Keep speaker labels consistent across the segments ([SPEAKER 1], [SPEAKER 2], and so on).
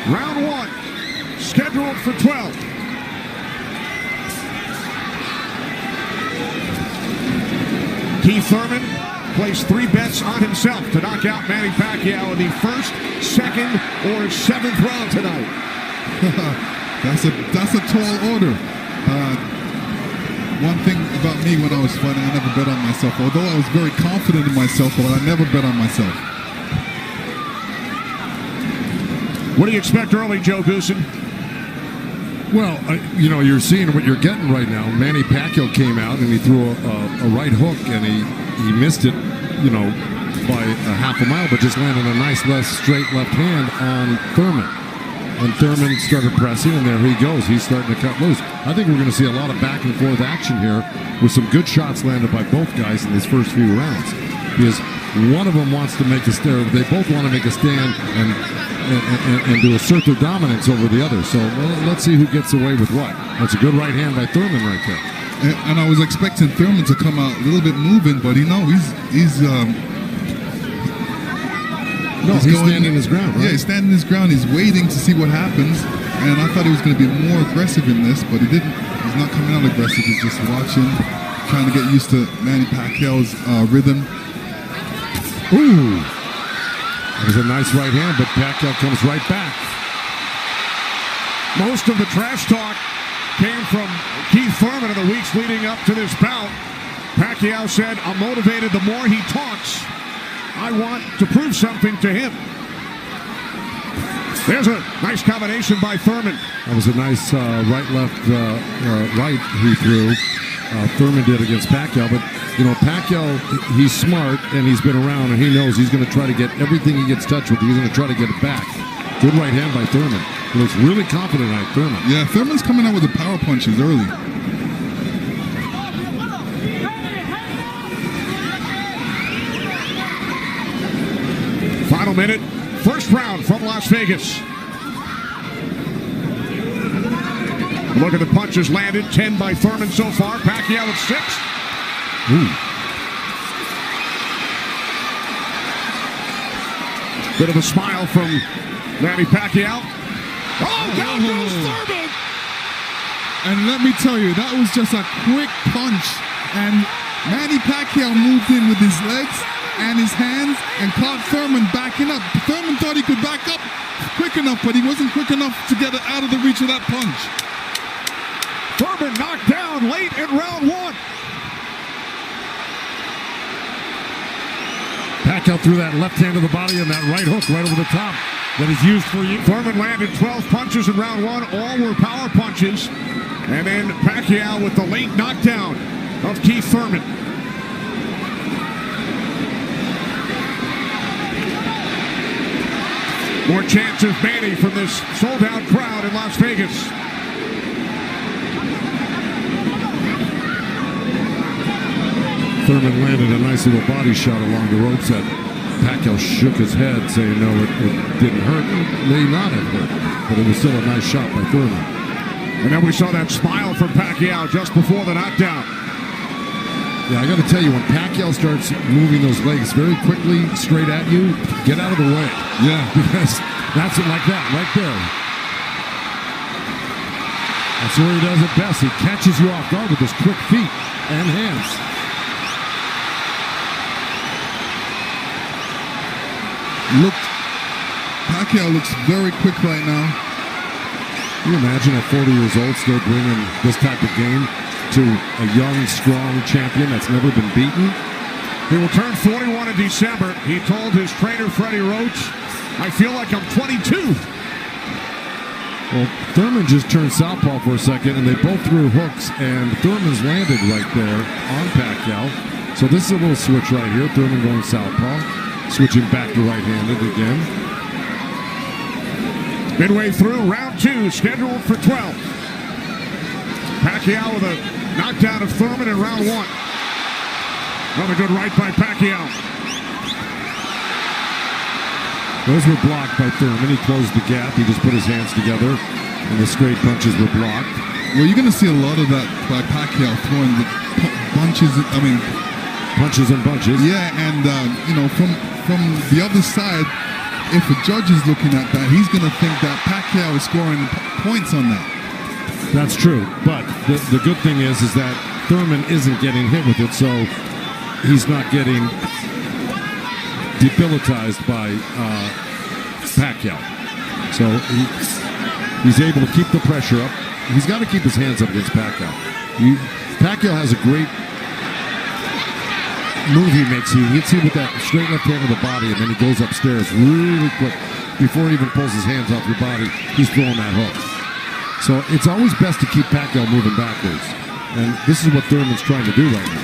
[SPEAKER 1] Round 1, scheduled for 12. Keith Thurman placed 3 bets on himself to knock out Manny Pacquiao in the first, second, or 7th round tonight.
[SPEAKER 2] That's a tall order. One thing about me when I was fighting, I never bet on myself. Although I was very confident in myself, but I never bet on myself.
[SPEAKER 1] What do you expect early, Joe Goosen?
[SPEAKER 3] Well, you're seeing what you're getting right now. Manny Pacquiao came out and he threw a right hook and he missed it, by a half a mile, but just landed a nice straight left hand on Thurman. And Thurman started pressing, and there he goes. He's starting to cut loose. I think we're going to see a lot of back and forth action here with some good shots landed by both guys in these first few rounds. Because one of them wants to make a stand. They both want to make a stand and to assert their dominance over the other. So let's see who gets away with what. That's a good right hand by Thurman right there.
[SPEAKER 2] And I was expecting Thurman to come out a little bit moving, but he's
[SPEAKER 3] standing his ground, right?
[SPEAKER 2] Yeah, he's standing his ground. He's waiting to see what happens. And I thought he was going to be more aggressive in this, but he didn't. He's not coming out aggressive. He's just watching, trying to get used to Manny Pacquiao's rhythm.
[SPEAKER 3] Ooh. That was a nice right hand, but Pacquiao comes right back.
[SPEAKER 1] Most of the trash talk came from Keith Thurman in the weeks leading up to this bout. Pacquiao said, "I'm motivated the more he talks. I want to prove something to him." There's a nice combination by Thurman.
[SPEAKER 3] That was a nice right-left right he threw. Thurman did against Pacquiao, but Pacquiao, he's smart and he's been around and he knows he's going to try to get everything he gets touched with. He's going to try to get it back. Good right hand by Thurman. He looks really confident at Thurman.
[SPEAKER 2] Yeah, Thurman's coming out with the power punches early.
[SPEAKER 1] Final minute, first round from Las Vegas. Look at the punches landed. 10 by Thurman so far. Pacquiao at 6.
[SPEAKER 3] Ooh.
[SPEAKER 1] Bit of a smile from Manny Pacquiao. Oh, down goes Thurman!
[SPEAKER 2] And let me tell you, that was just a quick punch. And Manny Pacquiao moved in with his legs and his hands and caught Thurman backing up. Thurman thought he could back up quick enough, but he wasn't quick enough to get it out of the reach of that punch.
[SPEAKER 1] Thurman knocked down late in round 1.
[SPEAKER 3] Pacquiao threw that left hand to the body and that right hook right over the top that he's used for you.
[SPEAKER 1] Thurman landed 12 punches in round 1. All were power punches. And then Pacquiao with the late knockdown of Keith Thurman. More chance of Manny from this sold-out crowd in Las Vegas.
[SPEAKER 3] Thurman landed a nice little body shot along the ropes that Pacquiao shook his head, saying no, it didn't hurt. It may not have hurt, but it was still a nice shot by Thurman.
[SPEAKER 1] And then we saw that smile from Pacquiao just before the knockdown.
[SPEAKER 3] Yeah, I got to tell you, when Pacquiao starts moving those legs very quickly straight at you, get out of the way.
[SPEAKER 2] Yeah.
[SPEAKER 3] Because that's it like that, right there. That's where he does it best. He catches you off guard with his quick feet and hands.
[SPEAKER 2] Pacquiao looks very quick right now.
[SPEAKER 3] Can you imagine at 40 years old still bringing this type of game to a young, strong champion that's never been beaten?
[SPEAKER 1] He will turn 41 in December. He told his trainer, Freddie Roach, "I feel like I'm 22.
[SPEAKER 3] Well, Thurman just turned southpaw for a second, and they both threw hooks, and Thurman's landed right there on Pacquiao. So this is a little switch right here. Thurman going southpaw, switching back to right-handed again.
[SPEAKER 1] Midway through round 2, scheduled for 12. Pacquiao with a knockdown of Thurman in round 1. Another good right by Pacquiao.
[SPEAKER 3] Those were blocked by Thurman. He closed the gap. He just put his hands together, and the straight punches were blocked.
[SPEAKER 2] Well, you're going to see a lot of that by Pacquiao throwing the punches.
[SPEAKER 3] Punches and bunches.
[SPEAKER 2] Yeah, and from the other side, if a judge is looking at that, he's going to think that Pacquiao is scoring points on that.
[SPEAKER 3] That's true, but the good thing is that Thurman isn't getting hit with it, so he's not getting debilitized by Pacquiao. So he's able to keep the pressure up. He's got to keep his hands up against Pacquiao. Pacquiao has a great move he makes. He hits him with that straight left hand of the body, and then he goes upstairs really quick. Before he even pulls his hands off your body, he's throwing that hook. So it's always best to keep Pacquiao moving backwards. And this is what Thurman's trying to do right now.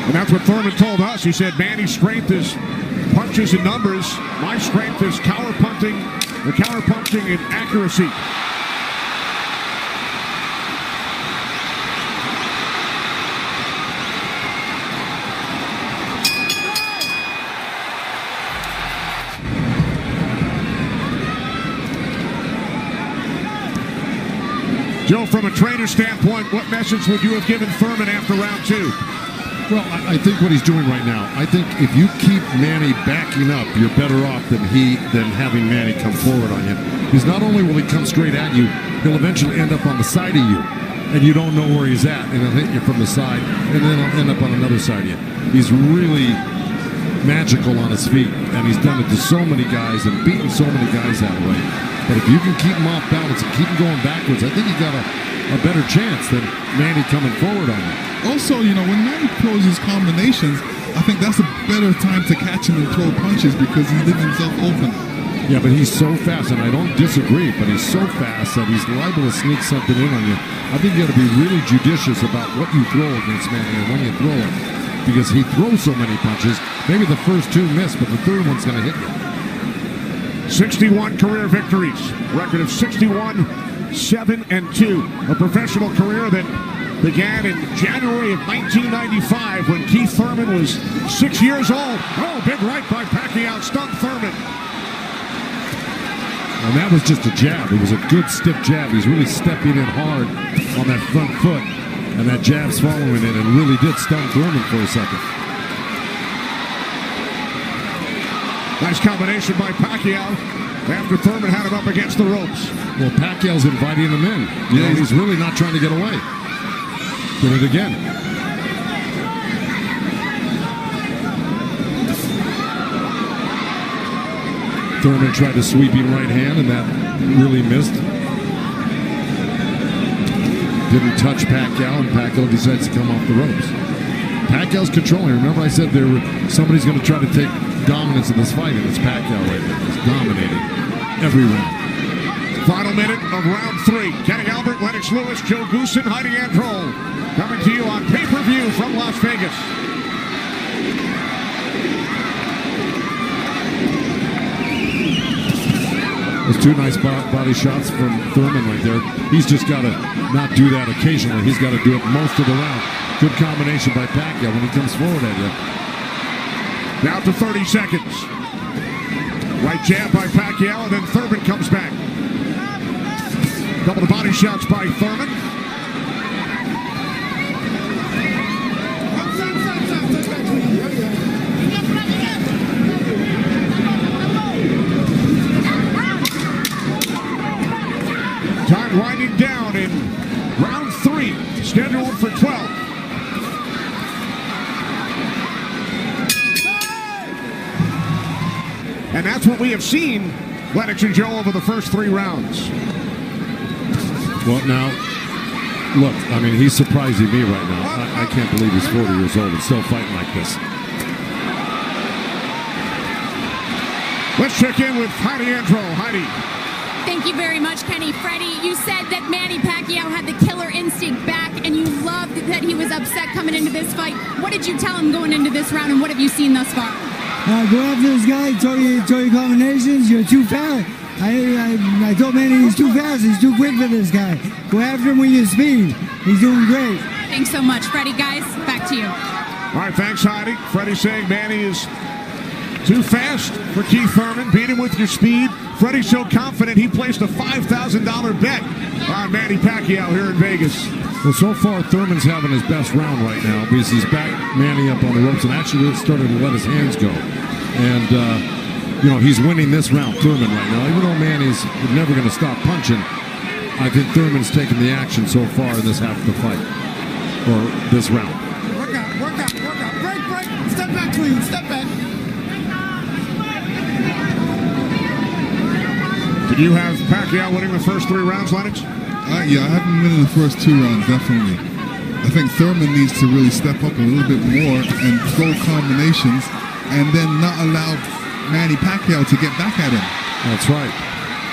[SPEAKER 1] And that's what Thurman told us. He said, Manny's strength is punches and numbers. My strength is counter-punching and accuracy. Joe, from a trainer standpoint, what message would you have given Thurman after round two?
[SPEAKER 3] Well, I think what he's doing right now, I think if you keep Manny backing up, you're better off than having Manny come forward on you. Because not only will he come straight at you, he'll eventually end up on the side of you, and you don't know where he's at, and he'll hit you from the side, and then he'll end up on another side of you. He's really magical on his feet, and he's done it to so many guys and beaten so many guys that way. But if you can keep him off balance and keep him going backwards, I think you got a better chance than Manny coming forward on you.
[SPEAKER 2] Also, you know, when Manny throws his combinations, I think that's a better time to catch him and throw punches because he leaves himself open.
[SPEAKER 3] Yeah, but he's so fast, and I don't disagree, but he's so fast that he's liable to sneak something in on you. I think you got to be really judicious about what you throw against Manny and when you throw it, because he throws so many punches. Maybe the first two miss, but the third one's going to hit you.
[SPEAKER 1] 61 career victories, record of 61-7-2. A professional career that began in January of 1995 when Keith Thurman was 6 years old. Oh, big right by Pacquiao, stunned Thurman.
[SPEAKER 3] And that was just a jab. It was a good stiff jab. He's really stepping in hard on that front foot. And that jab's following it and really did stun Thurman for a second.
[SPEAKER 1] Nice combination by Pacquiao after Thurman had him up against the ropes.
[SPEAKER 3] Well, Pacquiao's inviting him in. You know, he's really not trying to get away. Did it again. Thurman tried a sweeping right hand, and that really missed. Didn't touch Pacquiao, and Pacquiao decides to come off the ropes. Pacquiao's controlling. Remember I said somebody's going to try to take dominance in this fight, and it's Pacquiao right there. He's dominating every round.
[SPEAKER 1] Final minute of round three. Kenny Albert, Lennox Lewis, Joe Goosen, Heidi Androl. Coming to you on pay-per-view from Las Vegas.
[SPEAKER 3] Those two nice body shots from Thurman right there. He's just got to not do that occasionally. He's got to do it most of the round. Good combination by Pacquiao when he comes forward at you.
[SPEAKER 1] Down to 30 seconds. Right jab by Pacquiao, and then Thurman comes back. Couple of body shots by Thurman. Time winding down in round three, scheduled for 12. And that's what we have seen, Lennox and Joe, over the first three rounds.
[SPEAKER 3] Well, now, look, I mean, he's surprising me right now. I can't believe he's 40 years old and still fighting like this.
[SPEAKER 1] Let's check in with Heidi Androl. Heidi.
[SPEAKER 4] Thank you very much, Kenny. Freddie, you said that Manny Pacquiao had the killer instinct back, and you loved that he was upset coming into this fight. What did you tell him going into this round, and what have you seen thus far?
[SPEAKER 5] Go after this guy, throw your combinations, you're too fast. I told Manny he's too fast, he's too quick for this guy. Go after him with your speed. He's doing great.
[SPEAKER 4] Thanks so much, Freddie. Guys, back to you.
[SPEAKER 1] All right, thanks, Heidi. Freddie saying Manny is too fast for Keith Thurman. Beat him with your speed. Freddie's so confident he placed a $5,000 bet on Manny Pacquiao here in Vegas.
[SPEAKER 3] Well, so far, Thurman's having his best round right now because he's back Manny up on the ropes and actually really started to let his hands go. And, you know, he's winning this round, Thurman, right now. Even though Manny's never going to stop punching, I think Thurman's taking the action so far in this half of the fight, or this round.
[SPEAKER 5] Work out, work out, work out. Break, break. Step back, clean. Step back.
[SPEAKER 1] Did you have Pacquiao winning the first 3 rounds, Lennox?
[SPEAKER 2] Yeah, I have him winning the first 2 rounds, definitely. I think Thurman needs to really step up a little bit more and throw combinations and then not allow Manny Pacquiao to get back at him.
[SPEAKER 3] That's right.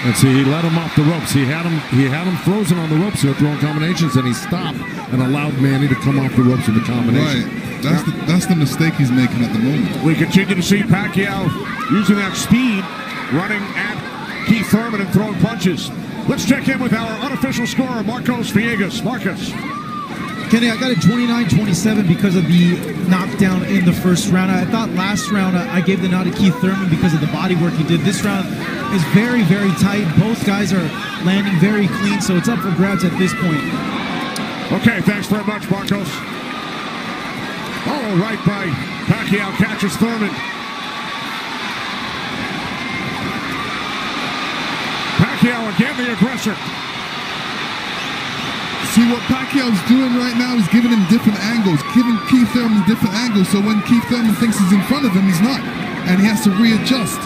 [SPEAKER 3] And see, he let him off the ropes. He had him frozen on the ropes here throwing combinations, and he stopped and allowed Manny to come off the ropes with the combination.
[SPEAKER 2] Right. That's the mistake he's making at the moment.
[SPEAKER 1] We continue to see Pacquiao using that speed, running at Keith Thurman and throwing punches. Let's check in with our unofficial scorer, Marcos Villegas. Marcos.
[SPEAKER 6] Kenny, I got it 29-27 because of the knockdown in the first round. I thought last round I gave the nod to Keith Thurman because of the body work he did. This round is very, very tight. Both guys are landing very clean, so it's up for grabs at this point.
[SPEAKER 1] Okay, thanks very much, Marcos. Oh, right by Pacquiao, catches Thurman. Pacquiao again, the aggressor.
[SPEAKER 2] See, what Pacquiao's doing right now is giving him different angles, giving Keith Thurman different angles, so when Keith Thurman thinks he's in front of him, he's not, and he has to readjust.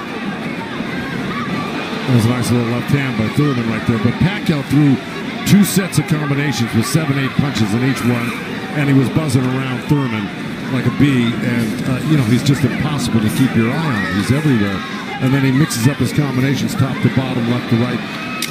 [SPEAKER 3] That was a nice little left hand by Thurman right there, but Pacquiao threw 2 sets of combinations with 7-8 punches in each one, and he was buzzing around Thurman like a bee, and, you know, he's just impossible to keep your eye on. He's everywhere. And then he mixes up his combinations top to bottom, left to right.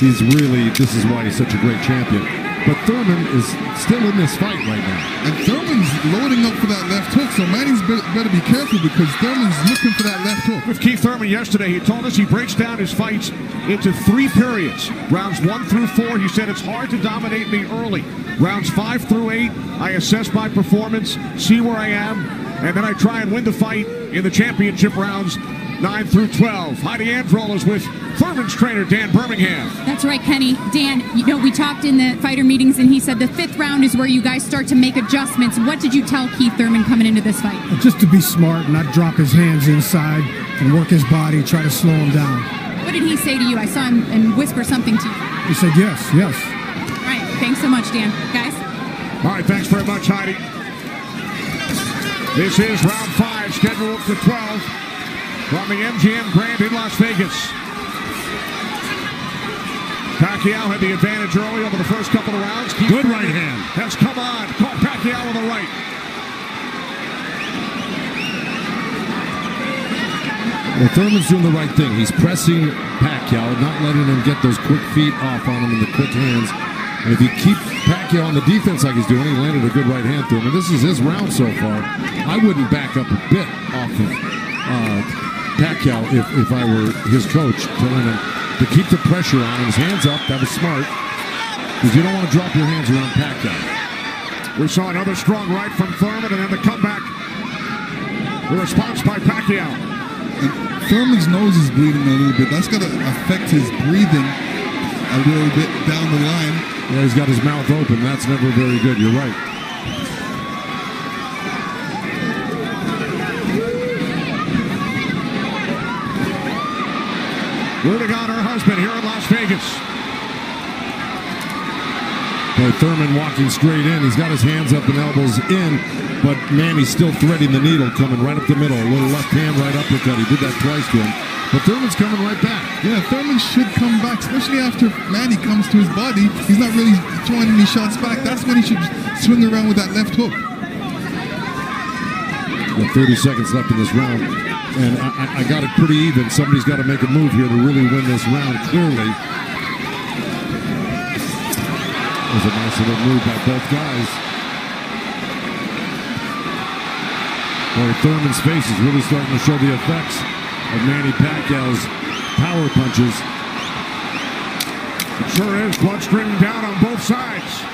[SPEAKER 3] This is why he's such a great champion. But Thurman is still in this fight right now.
[SPEAKER 2] And Thurman's loading up for that left hook, so Manny's better be careful because Thurman's looking for that left hook.
[SPEAKER 1] With Keith Thurman yesterday, he told us he breaks down his fights into 3 periods. Rounds 1 through 4, he said it's hard to dominate me early. Rounds 5 through 8, I assess my performance, see where I am, and then I try and win the fight in the championship rounds 9 through 12. Heidi Androl is with Thurman's trainer, Dan Birmingham.
[SPEAKER 4] That's right, Kenny. Dan, you know, we talked in the fighter meetings, and he said the 5th round is where you guys start to make adjustments. What did you tell Keith Thurman coming into this fight?
[SPEAKER 5] Just to be smart and not drop his hands inside and work his body, try to slow him down.
[SPEAKER 4] What did he say to you? I saw him and whisper something to you.
[SPEAKER 5] He said yes, yes.
[SPEAKER 4] All right, thanks so much, Dan. Guys?
[SPEAKER 1] All right, thanks very much, Heidi. This is round 5, scheduled for 12 from the MGM Grand in Las Vegas. Pacquiao had the advantage early over the first couple of rounds.
[SPEAKER 3] Good right hand.
[SPEAKER 1] Has come on. Caught Pacquiao with the right.
[SPEAKER 3] Well, Thurman's doing the right thing. He's pressing Pacquiao, not letting him get those quick feet off on him and the quick hands. And if you keep Pacquiao on the defense like he's doing, he landed a good right hand to him. And this is his round so far. I wouldn't back up a bit off of Pacquiao if I were his coach, telling him to keep the pressure on him. His hands up. That was smart. Because you don't want to drop your hands around Pacquiao.
[SPEAKER 1] We saw another strong right from Thurman, and then the comeback. The response by Pacquiao.
[SPEAKER 2] And Thurman's nose is bleeding a little bit. That's going to affect his breathing a little bit down the line.
[SPEAKER 3] Yeah, he's got his mouth open. That's never very good. You're right.
[SPEAKER 1] Rooting on her husband here in Las Vegas.
[SPEAKER 3] Boy, Thurman walking straight in. He's got his hands up and elbows in, but Manny's still threading the needle, coming right up the middle. A little left hand, right uppercut. He did that twice to him. But Thurman's coming right back.
[SPEAKER 2] Yeah, Thurman should come back, especially after Manny comes to his body. He's not really throwing any shots back. That's when he should swing around with that left hook.
[SPEAKER 3] Got 30 seconds left in this round. And I got it pretty even. Somebody's got to make a move here to really win this round, clearly. It was a nice little move by both guys. Boy, Thurman's face is really starting to show the effects of Manny Pacquiao's power punches.
[SPEAKER 1] It sure is. Blood streaming down on both sides.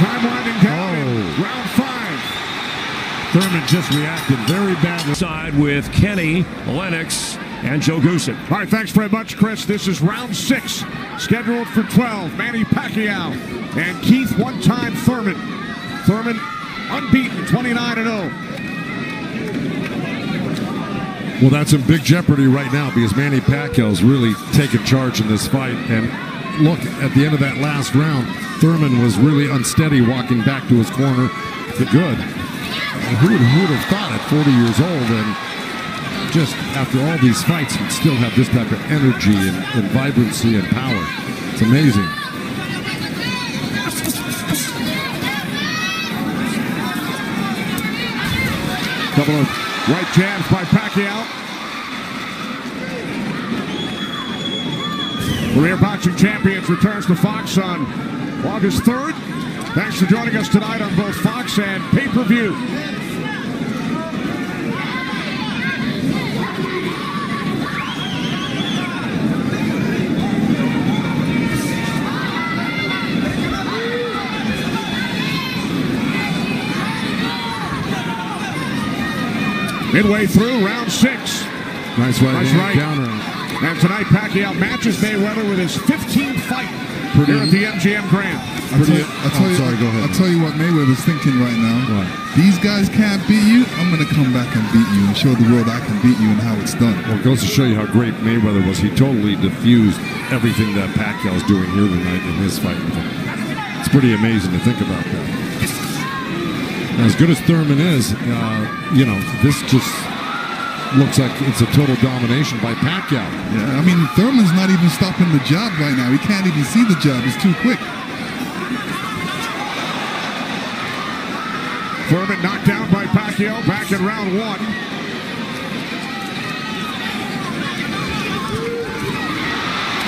[SPEAKER 1] Time winding down in round 5.
[SPEAKER 3] Thurman just reacted very badly.
[SPEAKER 7] Side with Kenny, Lennox,
[SPEAKER 1] and Joe Goosen. All right, thanks very much, Chris. This is round 6, scheduled for 12. Manny Pacquiao and Keith one-time Thurman. Thurman unbeaten, 29-0.
[SPEAKER 3] Well, that's in big jeopardy right now because Manny Pacquiao's really taken charge in this fight. And look, at the end of that last round, Thurman was really unsteady walking back to his corner for good. And who would have thought at 40 years old and just after all these fights he'd still have this type of energy and vibrancy and power. It's amazing.
[SPEAKER 1] Couple of right jabs by Pacquiao. Career Boxing Champions returns to Fox on August 3rd. Thanks for joining us tonight on both Fox and pay-per-view. Midway through round 6.
[SPEAKER 3] Nice right counter.
[SPEAKER 1] And tonight Pacquiao matches Mayweather with his 15th fight here at the MGM Grand.
[SPEAKER 2] I'll tell you what Mayweather's thinking right now.
[SPEAKER 3] What?
[SPEAKER 2] These guys can't beat you. I'm going to come back and beat you and show the world I can beat you and how it's done.
[SPEAKER 3] Well, it goes to show you how great Mayweather was. He totally diffused everything that Pacquiao's doing here tonight in his fight with him. It's pretty amazing to think about that. And as good as Thurman is, this just looks like it's a total domination by Pacquiao.
[SPEAKER 2] Yeah, I mean, Thurman's not even stopping the jab right now. He can't even see the jab. It's too quick.
[SPEAKER 1] Thurman knocked down by Pacquiao back in round 1.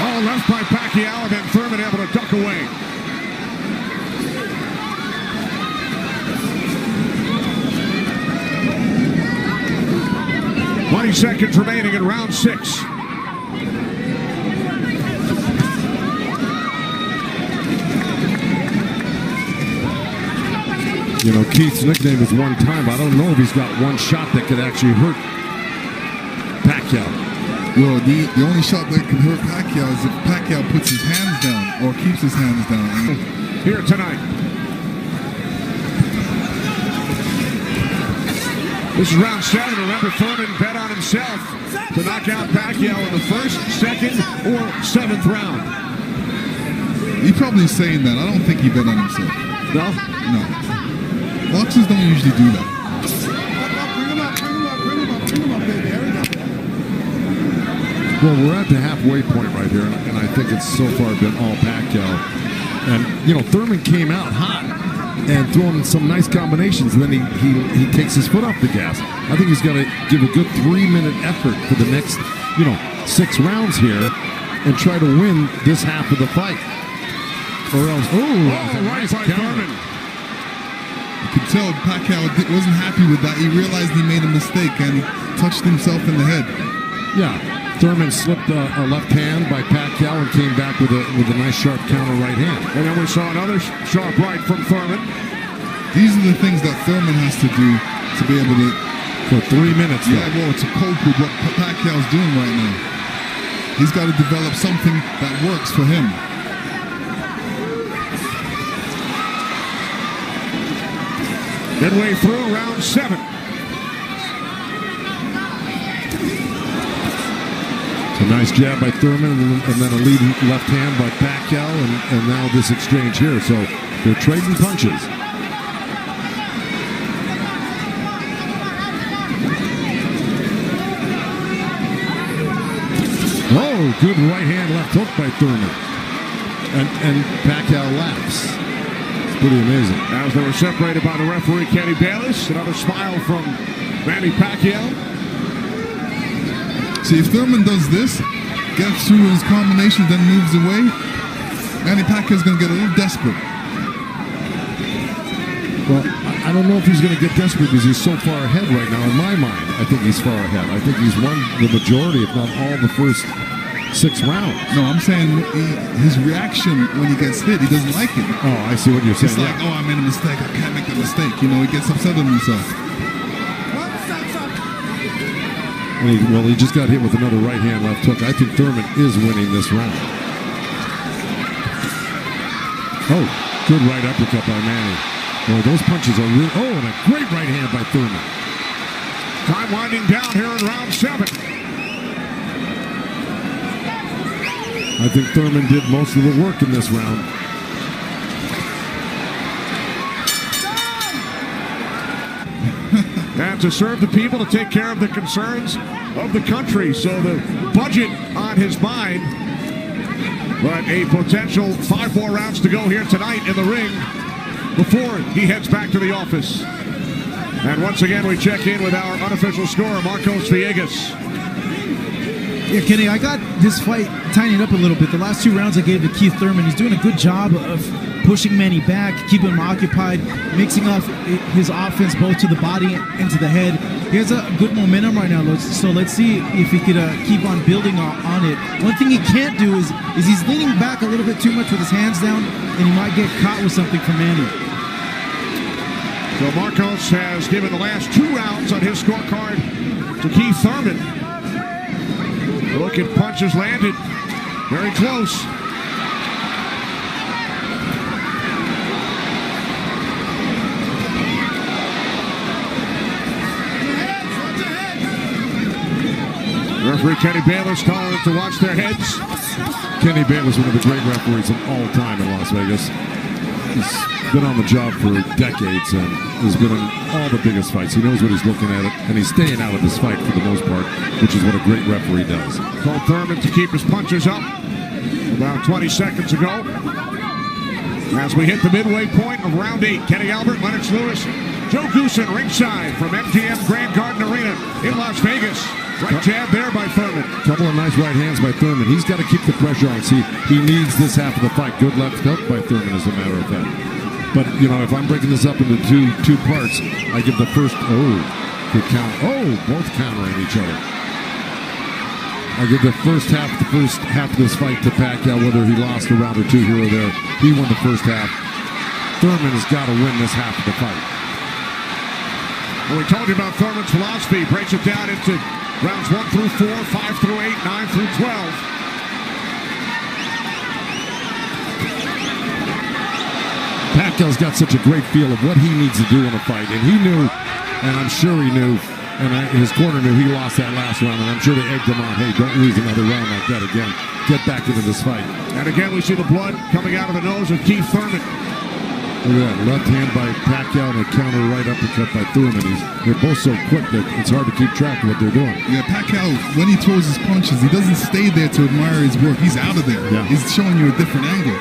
[SPEAKER 1] Oh, left by Pacquiao, and then Thurman able to duck away. Seconds remaining in round 6.
[SPEAKER 3] You know, Keith's nickname is one time. I don't know if he's got one shot that could actually hurt Pacquiao.
[SPEAKER 2] Well, the only shot that can hurt Pacquiao is if Pacquiao puts his hands down or keeps his hands down.
[SPEAKER 1] Here tonight. This is round 7. Remember, Thurman bet on himself to knock out Pacquiao in the 1st, 2nd, or 7th round.
[SPEAKER 2] He's probably saying that. I don't think he bet on himself.
[SPEAKER 1] No?
[SPEAKER 2] No. Boxers don't usually do that.
[SPEAKER 5] Bring him up, baby.
[SPEAKER 3] Well, we're at the halfway point right here, and I think it's so far been all Pacquiao. And, Thurman came out hot and throwing some nice combinations, and then he takes his foot off the gas. I think he's got to give a good 3-minute effort for the next, 6 rounds here and try to win this half of the fight. Or else,
[SPEAKER 1] right by Thurman.
[SPEAKER 2] You could tell Pacquiao wasn't happy with that. He realized he made a mistake and he touched himself in the head.
[SPEAKER 3] Yeah, Thurman slipped a left hand by Pacquiao and came back with a nice sharp counter right hand.
[SPEAKER 1] And then we saw another sharp right from Thurman.
[SPEAKER 2] These are the things that Thurman has to do to be able to...
[SPEAKER 3] For 3 minutes.
[SPEAKER 2] Yeah, well, to cope with what Pacquiao's doing right now. He's got to develop something that works for him.
[SPEAKER 1] Midway through round 7.
[SPEAKER 3] A nice jab by Thurman, and then a lead left hand by Pacquiao, and now this exchange here. So they're trading punches. Oh, good right hand left hook by Thurman. And Pacquiao laughs. It's pretty amazing.
[SPEAKER 1] As they were separated by the referee, Kenny Bayless. Another smile from Manny Pacquiao.
[SPEAKER 2] See, if Thurman does this, gets through his combinations, then moves away, Manny Pacquiao's going to get a little desperate.
[SPEAKER 3] Well, I don't know if he's going to get desperate because he's so far ahead right now. In my mind, I think he's far ahead. I think he's won the majority, if not all, the first 6 rounds.
[SPEAKER 2] No, I'm saying his reaction when he gets hit, he doesn't like it.
[SPEAKER 3] Oh, I see what you're saying.
[SPEAKER 2] It's like, oh, I made a mistake. I can't make that mistake. He gets upset with himself.
[SPEAKER 3] And he just got hit with another right hand left hook. I think Thurman is winning this round. Oh, good right uppercut by Manny. Boy, those punches are real. Oh, and a great right hand by Thurman.
[SPEAKER 1] Time winding down here in round 7.
[SPEAKER 3] I think Thurman did most of the work in this round.
[SPEAKER 1] And to serve the people, to take care of the concerns of the country. So the budget on his mind. But a potential 5 more rounds to go here tonight in the ring before he heads back to the office. And once again, we check in with our unofficial scorer, Marcos Villegas.
[SPEAKER 6] Yeah, Kenny, I got this fight tightened up a little bit. The last 2 rounds I gave to Keith Thurman. He's doing a good job of pushing Manny back, keeping him occupied, mixing up his offense both to the body and to the head. He has a good momentum right now, so let's see if he could keep on building on it. One thing he can't do is he's leaning back a little bit too much with his hands down, and he might get caught with something from Manny.
[SPEAKER 1] So Marcos has given the last 2 rounds on his scorecard to Keith Thurman. Look at punches landed. Very close. Referee Kenny Bayless telling them to watch their heads.
[SPEAKER 3] Kenny Bayless, one of the great referees of all time in Las Vegas. He's been on the job for decades and has been in all the biggest fights. He knows what he's looking at, and he's staying out of this fight for the most part, which is what a great referee does.
[SPEAKER 1] Told Thurman to keep his punches up about 20 seconds ago. As we hit the midway point of round 8, Kenny Albert, Lennox Lewis, Joe Goosen ringside from MGM Grand Garden Arena in Las Vegas. Right jab there by Thurman.
[SPEAKER 3] Couple of nice right hands by Thurman. He's got to keep the pressure on. See, he needs this half of the fight. Good left hook by Thurman, as a matter of fact. But, you know, if I'm breaking this up into two parts, I give the first, good count. Oh, both countering each other. I give the first half of this fight to Pacquiao, whether he lost a round or 2 here or there. He won the first half. Thurman has got to win this half of the fight.
[SPEAKER 1] Well, we told you about Thurman's philosophy. Breaks it down into rounds 1 through 4, 5 through 8, 9 through 12.
[SPEAKER 3] Pacquiao's got such a great feel of what he needs to do in a fight, and he knew, and I'm sure he knew, and his corner knew he lost that last round, and I'm sure they egged him on, hey, don't lose another round like that again. Get back into this fight.
[SPEAKER 1] And again, we see the blood coming out of the nose of Keith Thurman.
[SPEAKER 3] Look at that, left hand by Pacquiao and a counter right uppercut by Thurman. They're both so quick that it's hard to keep track of what they're doing.
[SPEAKER 2] Yeah, Pacquiao, when he throws his punches, he doesn't stay there to admire his work. He's out of there.
[SPEAKER 3] Yeah.
[SPEAKER 2] He's showing you a different angle.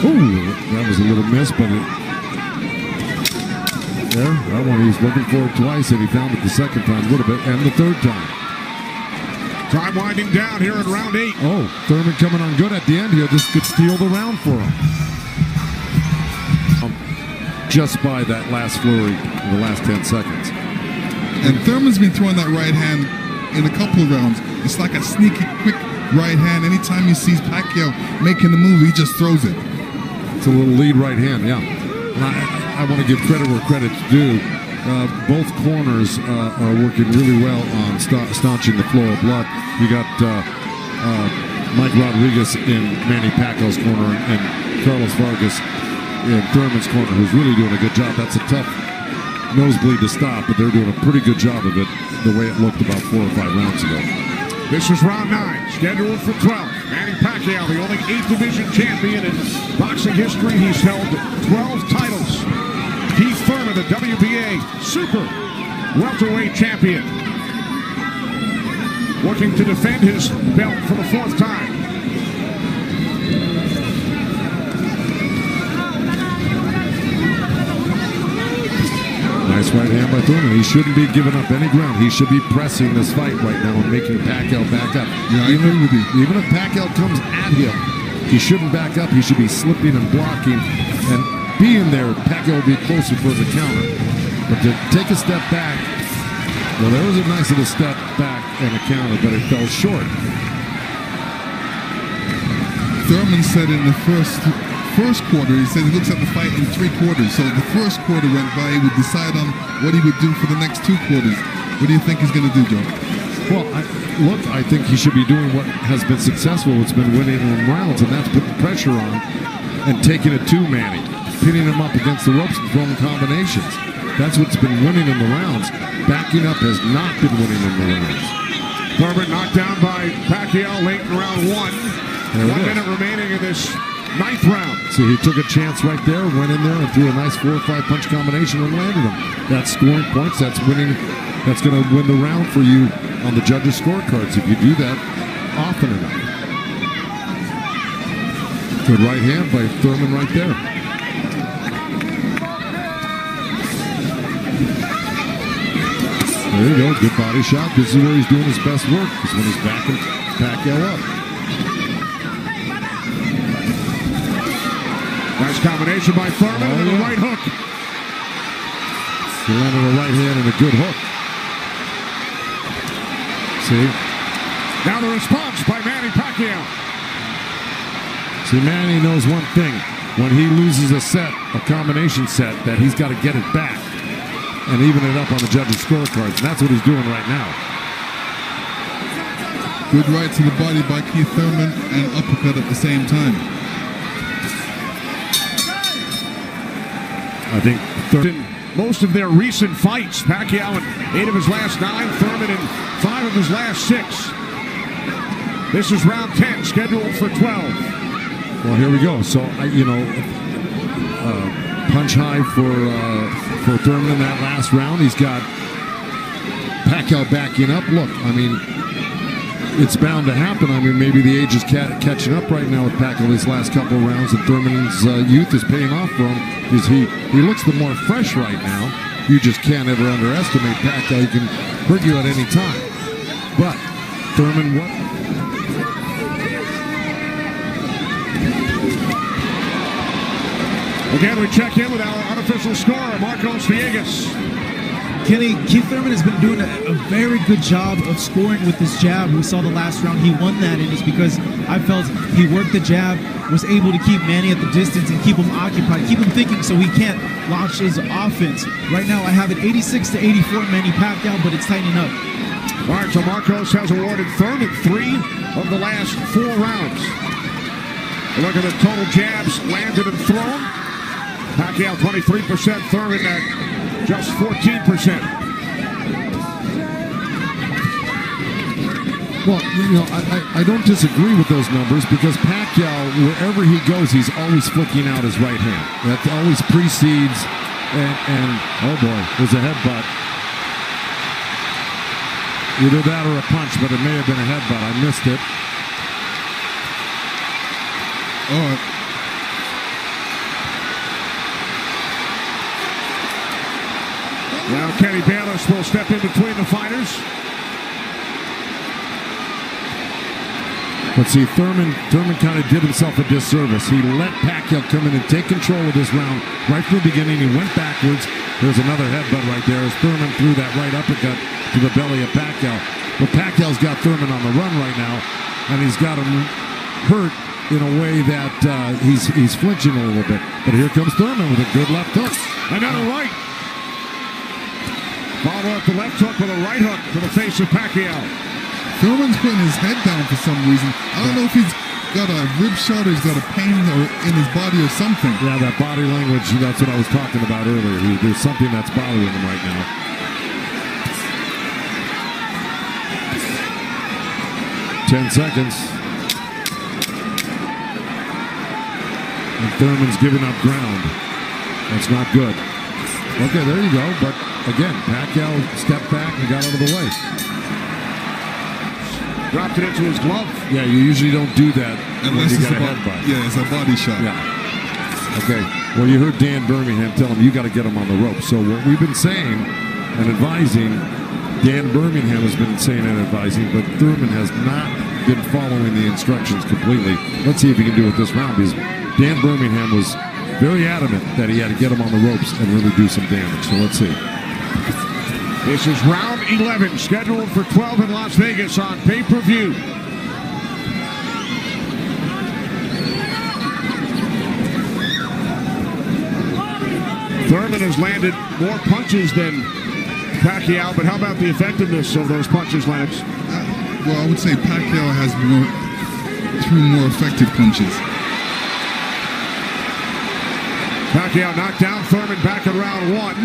[SPEAKER 3] Oh, that was a little miss, but that one he was looking for it twice, and he found it the second time a little bit, and the third time.
[SPEAKER 1] Time winding down here in round 8.
[SPEAKER 3] Oh, Thurman coming on good at the end here. This could steal the round for him. Just by that last flurry in the last 10 seconds.
[SPEAKER 2] And Thurman's been throwing that right hand in a couple of rounds. It's like a sneaky, quick right hand. Anytime he sees Pacquiao making the move, he just throws it.
[SPEAKER 3] It's a little lead right hand, yeah. And I want to give credit where credit's due. Both corners are working really well on staunching the flow of blood. You got Mike Rodriguez in Manny Pacquiao's corner and Carlos Vargas in Thurman's corner, who's really doing a good job. That's a tough nosebleed to stop, but they're doing a pretty good job of it the way it looked about 4 or 5 rounds ago.
[SPEAKER 1] This is round 9, scheduled for 12. Manny Pacquiao, the only 8th division champion in boxing history. He's held 12 titles. Keith Thurman, the WBA super welterweight champion, working to defend his belt for the 4th time.
[SPEAKER 3] Nice right hand by Thurman. He shouldn't be giving up any ground. He should be pressing this fight right now and making Pacquiao back up.
[SPEAKER 2] Yeah, I agree with you.
[SPEAKER 3] Even if Pacquiao comes at him, he shouldn't back up. He should be slipping and blocking and being there. Pacquiao will be closer for the counter. But to take a step back, well, there was a nice little step back and a counter, but it fell short.
[SPEAKER 2] Thurman said in the first first quarter, he said he looks at the fight in 3 quarters. So the first quarter went by, he would decide on what he would do for the next 2 quarters. What do you think he's going to do, Joe?
[SPEAKER 3] Well, I think he should be doing what has been successful. It's been winning in rounds, and that's putting pressure on and taking it to Manny, pinning him up against the ropes and throwing combinations. That's what's been winning in the rounds. Backing up has not been winning in the rounds.
[SPEAKER 1] Thurman knocked down by Pacquiao late in round 1. 1 minute remaining in this 9th round.
[SPEAKER 3] See, he took a chance right there, went in there and threw a nice 4 or 5 punch combination and landed him. That's scoring points. That's winning. That's going to win the round for you on the judges' scorecards if you do that often enough. Good right hand by Thurman right there. There you go. Good body shot. This is where he's doing his best work, is when he's backing Pacquiao up.
[SPEAKER 1] Nice combination by Thurman and the right hook.
[SPEAKER 3] He landed a right hand and a good hook. See?
[SPEAKER 1] Now the response by Manny Pacquiao.
[SPEAKER 3] See, Manny knows one thing. When he loses a set, a combination set, that he's got to get it back and even it up on the judges' scorecards. And that's what he's doing right now.
[SPEAKER 2] Good right to the body by Keith Thurman and uppercut at the same time.
[SPEAKER 3] I think Thurman,
[SPEAKER 1] most of their recent fights, Pacquiao in 8 of his last 9, Thurman in 5 of his last 6. This is round 10, scheduled for 12.
[SPEAKER 3] well, here we go. So, punch high for Thurman in that last round. He's got Pacquiao backing up. Look, I mean, it's bound to happen. I mean, maybe the age is catching up right now with Pacquiao these last couple of rounds, and Thurman's youth is paying off for him. Because he looks the more fresh right now. You just can't ever underestimate Pacquiao. He can hurt you at any time. But Thurman, what?
[SPEAKER 1] Again, we check in with our unofficial scorer, Marcos Villegas.
[SPEAKER 6] Kenny, Keith Thurman has been doing a very good job of scoring with this jab. We saw the last round he won that, and it's because I felt he worked the jab, was able to keep Manny at the distance and keep him occupied, keep him thinking so he can't launch his offense. Right now I have it 86-84 Manny Pacquiao, but it's tightening up.
[SPEAKER 1] All right, so Marcos has awarded Thurman 3 of the last 4 rounds. Look at the total jabs landed and thrown. Pacquiao 23%, Thurman at just 14%.
[SPEAKER 3] Well, I don't disagree with those numbers because Pacquiao, wherever he goes, he's always flicking out his right hand. That always precedes, and oh boy, there's a headbutt. Either that or a punch, but it may have been a headbutt. I missed it.
[SPEAKER 2] Oh,
[SPEAKER 1] Now Kenny Bayless will step in between the fighters.
[SPEAKER 3] But see, Thurman kind of did himself a disservice. He let Pacquiao come in and take control of this round right from the beginning. He went backwards. There's another headbutt right there as Thurman threw that right uppercut to the belly of Pacquiao. But Pacquiao's got Thurman on the run right now, and he's got him hurt in a way that he's flinching a little bit. But here comes Thurman with a good left hook.
[SPEAKER 1] Another right. Follow up the left hook with a right hook to the face of Pacquiao.
[SPEAKER 2] Thurman's putting his head down for some reason. I don't know if he's got a rib shot or he's got a pain in his body or something.
[SPEAKER 3] Yeah, that body language, that's what I was talking about earlier. There's something that's bothering him right now. Ten seconds. And Thurman's giving up ground. That's not good. Okay, there you go. But again, Pacquiao stepped back and got out of the way.
[SPEAKER 1] Dropped it into his glove.
[SPEAKER 3] Yeah, you usually don't do that
[SPEAKER 2] Unless
[SPEAKER 3] when you
[SPEAKER 2] it's
[SPEAKER 3] got a headbutt.
[SPEAKER 2] Yeah, it's a body shot.
[SPEAKER 3] Yeah. Okay. Well, you heard Dan Birmingham tell him you got to get him on the rope. So what we've been saying and advising, Dan Birmingham has been saying and advising, but Thurman has not been following the instructions completely. Let's see if he can do it this round because Dan Birmingham was very adamant that he had to get him on the ropes and really do some damage. So let's see.
[SPEAKER 1] This is round 11, scheduled for 12 in Las Vegas on pay-per-view. Thurman has landed more punches than Pacquiao, but how about the effectiveness of those punches, Lennox?
[SPEAKER 2] Well, I would say Pacquiao has two more effective punches.
[SPEAKER 1] Pacquiao knocked down Thurman back in round 1.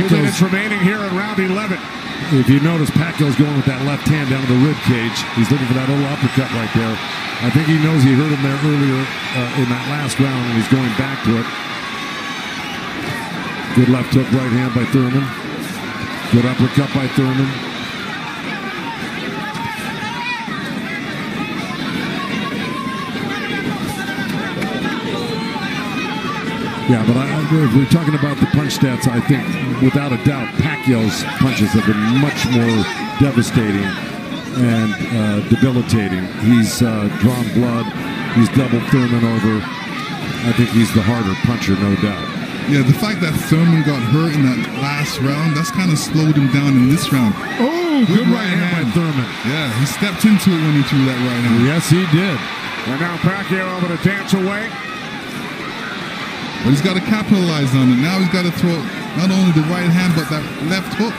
[SPEAKER 1] 2 minutes remaining here in round 11.
[SPEAKER 3] If you notice, Pacquiao's going with that left hand down to the rib cage. He's looking for that little uppercut right there. I think he knows he hurt him there earlier in that last round, and he's going back to it. Good left hook, right hand by Thurman. Good uppercut by Thurman. Yeah, but if we're talking about the punch stats, I think without a doubt Pacquiao's punches have been much more devastating and debilitating. He's drawn blood. He's doubled Thurman over. I think he's the harder puncher, no doubt.
[SPEAKER 2] Yeah, the fact that Thurman got hurt in that last round, that's kind of slowed him down in this round.
[SPEAKER 3] Oh, good right hand by Thurman.
[SPEAKER 2] Yeah, he stepped into it when he threw that right hand.
[SPEAKER 3] Yes, he did.
[SPEAKER 1] And now Pacquiao able to dance away.
[SPEAKER 2] But he's got to capitalize on it. Now he's got to throw not only the right hand, but that left hook.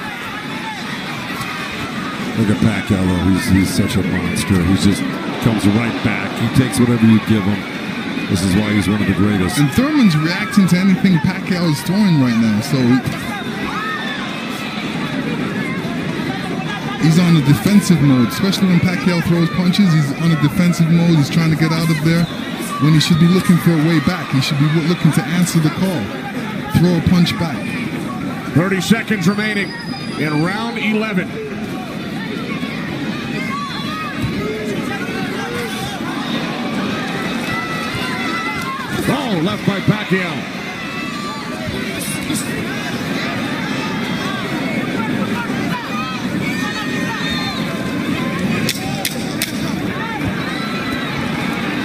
[SPEAKER 3] Look at Pacquiao, though. He's such a monster. He just comes right back. He takes whatever you give him. This is why he's one of the greatest.
[SPEAKER 2] And Thurman's reacting to anything Pacquiao is throwing right now. So he's on a defensive mode. Especially when Pacquiao throws punches, he's on a defensive mode. He's trying to get out of there. When he should be looking for a way back. He should be looking to answer the call. Throw a punch back.
[SPEAKER 1] 30 seconds remaining in round 11. Oh, left by Pacquiao.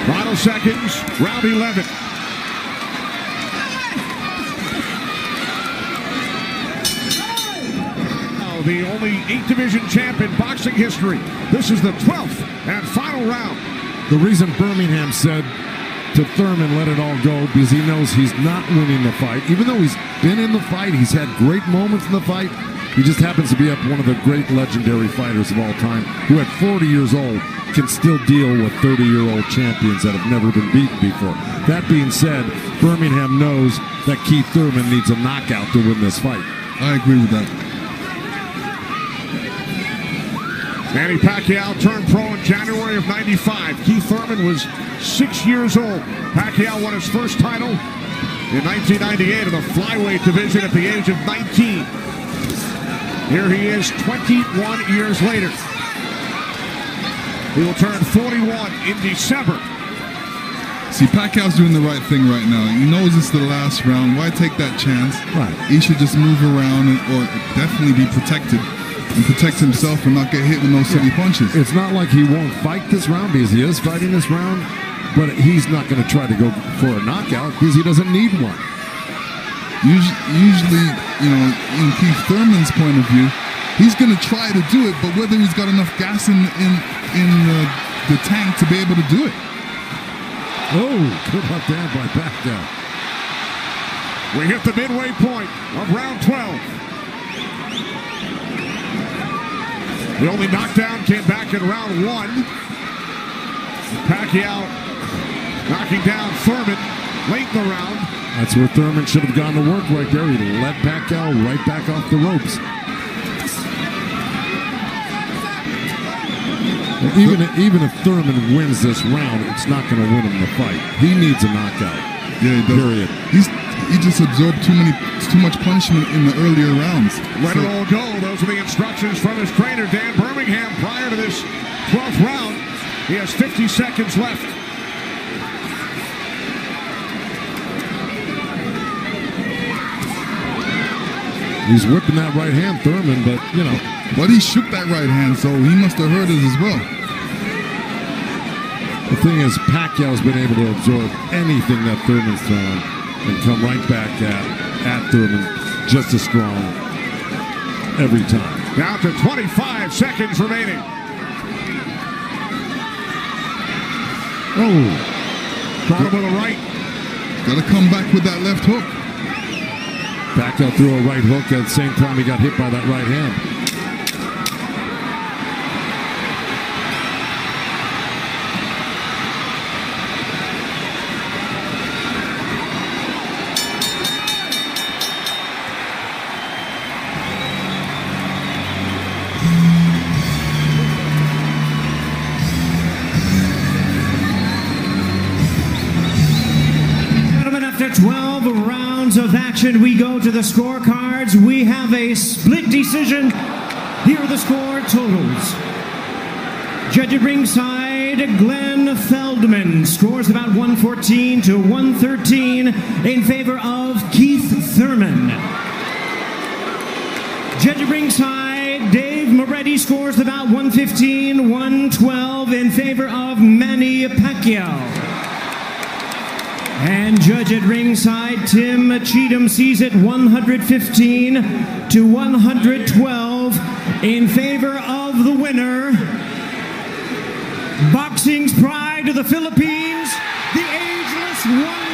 [SPEAKER 1] Final seconds, round 11. Now, the only 8-division champ in boxing history. This is the 12th and final round.
[SPEAKER 3] The reason Birmingham said to Thurman, let it all go, because he knows he's not winning the fight. Even though he's been in the fight, he's had great moments in the fight. He just happens to be up one of the great legendary fighters of all time, who at 40 years old can still deal with 30-year-old champions that have never been beaten before. That being said, Birmingham knows that Keith Thurman needs a knockout to win this fight.
[SPEAKER 2] I agree with that.
[SPEAKER 1] Manny Pacquiao turned pro in January of '95. Keith Thurman was 6 years old. Pacquiao won his first title in 1998 in the flyweight division at the age of 19. Here he is 21 years later. He will turn 41 in December.
[SPEAKER 2] See, Pacquiao's doing the right thing right now. He knows it's the last round. Why take that chance?
[SPEAKER 3] Right.
[SPEAKER 2] He should just move around or definitely be protected and protect himself and not get hit with no silly punches.
[SPEAKER 3] It's not like he won't fight this round, because he is fighting this round, but he's not going to try to go for a knockout because he doesn't need one.
[SPEAKER 2] Usually, you know, in Keith Thurman's point of view, he's going to try to do it, but whether he's got enough gas in the tank to be able to do it.
[SPEAKER 3] Oh, good left hand by Pacquiao.
[SPEAKER 1] We hit the midway point of round 12. The only knockdown came back in round 1. Pacquiao knocking down Thurman late in the round.
[SPEAKER 3] That's where Thurman should have gone to work right there. He let Pacquiao right back off the ropes. Even if Thurman wins this round, it's not going to win him the fight. He needs a knockout.
[SPEAKER 2] Yeah, he does.
[SPEAKER 3] Period.
[SPEAKER 2] He just absorbed too much punishment in the earlier rounds.
[SPEAKER 1] Let it all go. Those are the instructions from his trainer, Dan Birmingham, prior to this 12th round. He has 50 seconds left.
[SPEAKER 3] He's whipping that right hand, Thurman, but, you know.
[SPEAKER 2] But he shook that right hand, so he must have heard it as well.
[SPEAKER 3] The thing is, Pacquiao's been able to absorb anything that Thurman's thrown and come right back at Thurman just as strong every time.
[SPEAKER 1] Down to 25 seconds remaining.
[SPEAKER 3] Oh.
[SPEAKER 1] Caught him with a right.
[SPEAKER 2] Got to come back with that left hook.
[SPEAKER 3] Pacquiao threw a right hook at the same time he got hit by that right hand.
[SPEAKER 7] After 12 rounds of action, we go to the scorecards. We have a split decision. Here are the score totals. Judge at ringside, Glenn Feldman scores about 114 to 113 in favor of Keith Thurman. Judge at ringside, Dave Moretti scores about 115, 112 in favor of Manny Pacquiao. And judge at ringside, Tim Cheatham sees it 115 to 112 in favor of the winner. Boxing's pride of the Philippines, the ageless one.